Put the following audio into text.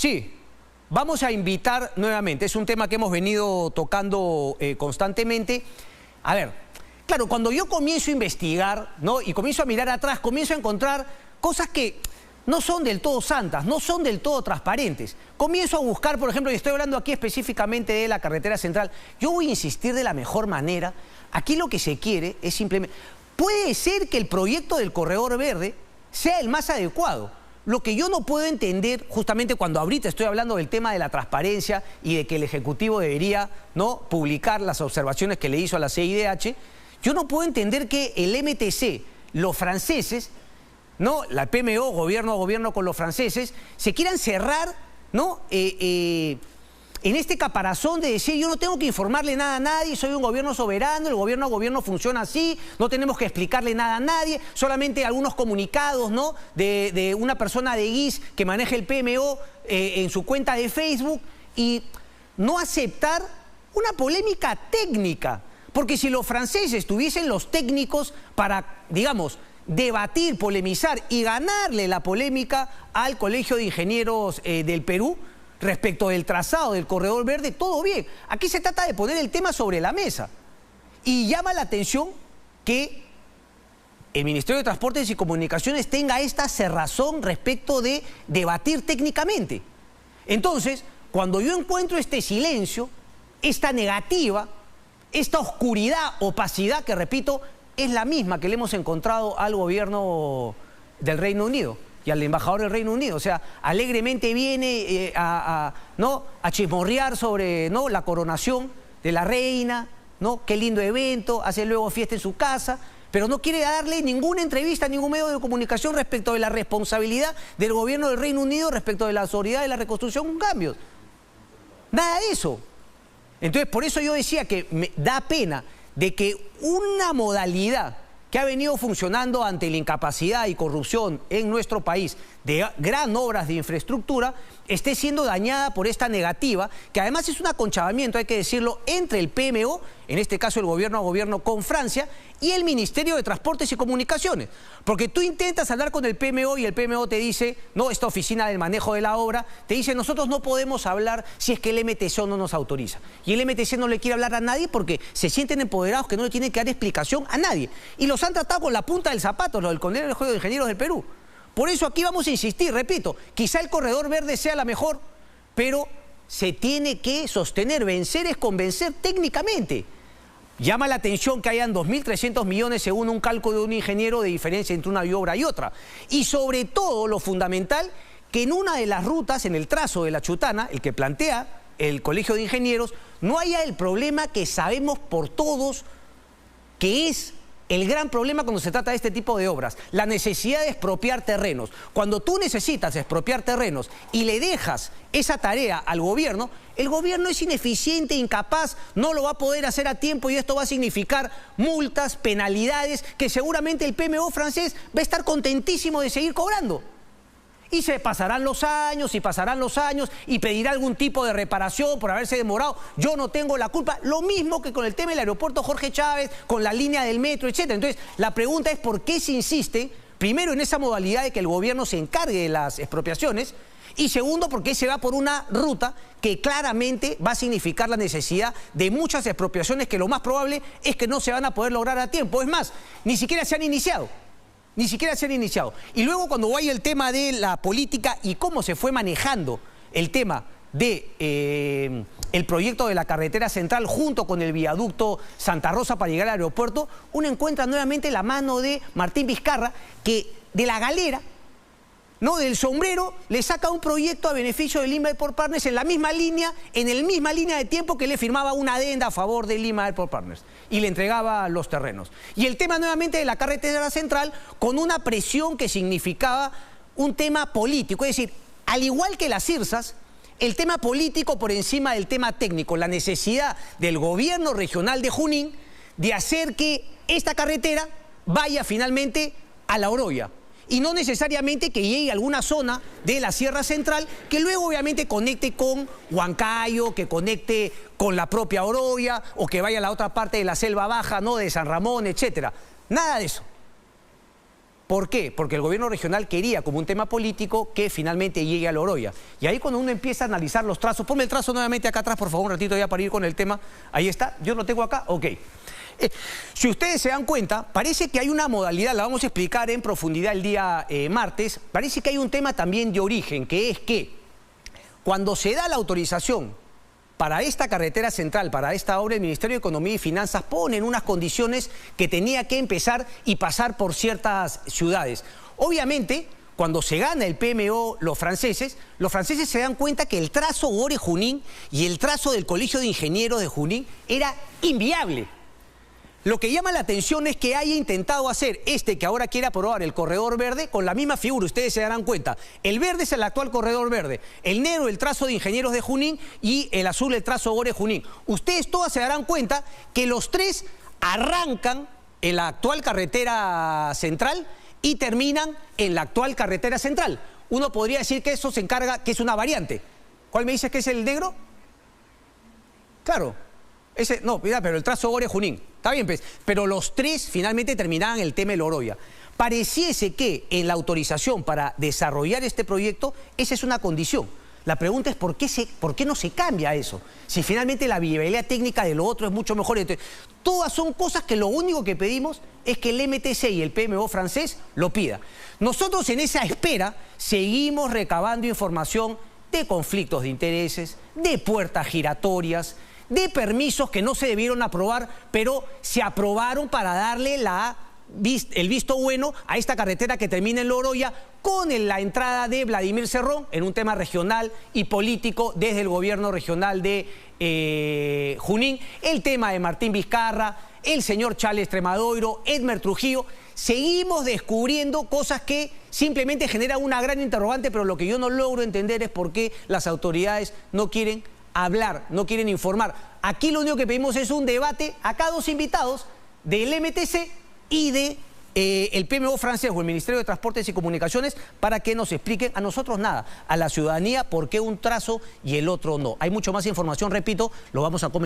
Sí, vamos a invitar nuevamente, es un tema que hemos venido tocando constantemente. A ver, claro, cuando yo comienzo a investigar, ¿no?, y comienzo a mirar atrás, comienzo a encontrar cosas que no son del todo santas, no son del todo transparentes. Comienzo a buscar, por ejemplo, y estoy hablando aquí específicamente de la carretera central, yo voy a insistir de la mejor manera. Aquí lo que se quiere es simplemente... Puede ser que el proyecto del Corredor Verde sea el más adecuado. Lo que yo no puedo entender, justamente cuando ahorita estoy hablando del tema de la transparencia y de que el Ejecutivo debería, ¿no?, publicar las observaciones que le hizo a la CIDH, yo no puedo entender que el MTC, los franceses, ¿no?, la PMO, gobierno a gobierno con los franceses, se quieran cerrar, ¿no?, en este caparazón de decir yo no tengo que informarle nada a nadie, soy un gobierno soberano, el gobierno a gobierno funciona así, no tenemos que explicarle nada a nadie, solamente algunos comunicados, ¿no?, de una persona de GIS que maneja el PMO en su cuenta de Facebook, y no aceptar una polémica técnica. Porque si los franceses tuviesen los técnicos para, digamos, debatir, polemizar y ganarle la polémica al Colegio de Ingenieros del Perú, respecto del trazado del Corredor Verde, todo bien. Aquí se trata de poner el tema sobre la mesa. Y llama la atención que el Ministerio de Transportes y Comunicaciones tenga esta cerrazón respecto de debatir técnicamente. Entonces, cuando yo encuentro este silencio, esta negativa, esta oscuridad, opacidad, que repito, es la misma que le hemos encontrado al gobierno del Reino Unido y al embajador del Reino Unido. O sea, alegremente viene ¿no?, a chismorrear sobre, ¿no?, la coronación de la reina, ¿no?, qué lindo evento, hace luego fiesta en su casa, pero no quiere darle ninguna entrevista a ningún medio de comunicación respecto de la responsabilidad del gobierno del Reino Unido respecto de la autoridad de la reconstrucción con cambios. Nada de eso. Entonces, por eso yo decía que me da pena de que una modalidad que ha venido funcionando ante la incapacidad y corrupción en nuestro país de gran obras de infraestructura esté siendo dañada por esta negativa, que además es un aconchabamiento, hay que decirlo, entre el PMO, en este caso el gobierno a gobierno con Francia, y el Ministerio de Transportes y Comunicaciones. Porque tú intentas hablar con el PMO y el PMO te dice, no, esta oficina del manejo de la obra, te dice, nosotros no podemos hablar si es que el MTC no nos autoriza. Y el MTC no le quiere hablar a nadie porque se sienten empoderados que no le tienen que dar explicación a nadie. Y los han tratado con la punta del zapato, los del Colegio de Ingenieros del Perú. Por eso aquí vamos a insistir, repito, quizá el Corredor Verde sea la mejor, pero se tiene que sostener, vencer es convencer técnicamente. Llama la atención que hayan 2.300 millones según un cálculo de un ingeniero de diferencia entre una obra y otra. Y sobre todo, lo fundamental, que en una de las rutas, en el trazo de la Chutana, el que plantea el Colegio de Ingenieros, no haya el problema que sabemos por todos que es el gran problema cuando se trata de este tipo de obras, la necesidad de expropiar terrenos. Cuando tú necesitas expropiar terrenos y le dejas esa tarea al gobierno, el gobierno es ineficiente, incapaz, no lo va a poder hacer a tiempo y esto va a significar multas, penalidades, que seguramente el PMO francés va a estar contentísimo de seguir cobrando. Y se pasarán los años y pedirá algún tipo de reparación por haberse demorado. Yo no tengo la culpa. Lo mismo que con el tema del aeropuerto Jorge Chávez, con la línea del metro, etc. Entonces, la pregunta es por qué se insiste, primero, en esa modalidad de que el gobierno se encargue de las expropiaciones, y segundo, por qué se va por una ruta que claramente va a significar la necesidad de muchas expropiaciones que lo más probable es que no se van a poder lograr a tiempo. Es más, ni siquiera se han iniciado. Ni siquiera se han iniciado. Y luego, cuando vaya el tema de la política y cómo se fue manejando el tema de el proyecto de la carretera central junto con el viaducto Santa Rosa para llegar al aeropuerto, uno encuentra nuevamente la mano de Martín Vizcarra, que de la galera, ¿no?, del sombrero, le saca un proyecto a beneficio de Lima Airport Partners en la misma línea de tiempo que le firmaba una adenda a favor de Lima Airport Partners y le entregaba los terrenos. Y el tema nuevamente de la carretera central con una presión que significaba un tema político, es decir, al igual que las IRSAs, el tema político por encima del tema técnico, la necesidad del gobierno regional de Junín de hacer que esta carretera vaya finalmente a La Oroya. Y no necesariamente que llegue a alguna zona de la Sierra Central que luego obviamente conecte con Huancayo, que conecte con la propia Oroya o que vaya a la otra parte de la Selva Baja, ¿no?, de San Ramón, etc. Nada de eso. ¿Por qué? Porque el gobierno regional quería, como un tema político, que finalmente llegue a Loroya. Y ahí cuando uno empieza a analizar los trazos, ponme el trazo nuevamente acá atrás, por favor, un ratito ya para ir con el tema. Ahí está, yo lo tengo acá, ok. Si ustedes se dan cuenta, parece que hay una modalidad, la vamos a explicar en profundidad el día martes, parece que hay un tema también de origen, que es que cuando se da la autorización para esta carretera central, para esta obra, el Ministerio de Economía y Finanzas pone en unas condiciones que tenía que empezar y pasar por ciertas ciudades. Obviamente, cuando se gana el PMO los franceses se dan cuenta que el trazo Gore-Junín y el trazo del Colegio de Ingenieros de Junín era inviable. Lo que llama la atención es que haya intentado hacer que ahora quiere aprobar el corredor verde con la misma figura, ustedes se darán cuenta. El verde es el actual corredor verde, el negro el trazo de Ingenieros de Junín y el azul el trazo Gore-Junín. Ustedes todas se darán cuenta que los tres arrancan en la actual carretera central y terminan en la actual carretera central. Uno podría decir que eso se encarga, que es una variante. ¿Cuál me dices que es el negro? Claro. No, mira, pero el trazo Gore-Junín, está bien, pues, pero los tres finalmente terminaban el tema de Loroya. Pareciese que en la autorización para desarrollar este proyecto, esa es una condición. La pregunta es ¿por qué no se cambia eso? Si finalmente la viabilidad técnica de lo otro es mucho mejor. Entonces, todas son cosas que lo único que pedimos es que el MTC y el PMO francés lo pida. Nosotros en esa espera seguimos recabando información de conflictos de intereses, de puertas giratorias, de permisos que no se debieron aprobar, pero se aprobaron para darle el visto bueno a esta carretera que termina en Loroya con la entrada de Vladimir Cerrón en un tema regional y político desde el gobierno regional de Junín, el tema de Martín Vizcarra, el señor Charles Tremadoiro, Edmer Trujillo. Seguimos descubriendo cosas que simplemente generan una gran interrogante, pero lo que yo no logro entender es por qué las autoridades no quieren hablar, no quieren informar. Aquí lo único que pedimos es un debate, acá dos invitados del MTC y de el PMO francés o el Ministerio de Transportes y Comunicaciones para que nos expliquen a nosotros nada, a la ciudadanía por qué un trazo y el otro no. Hay mucho más información, repito, lo vamos a comentar.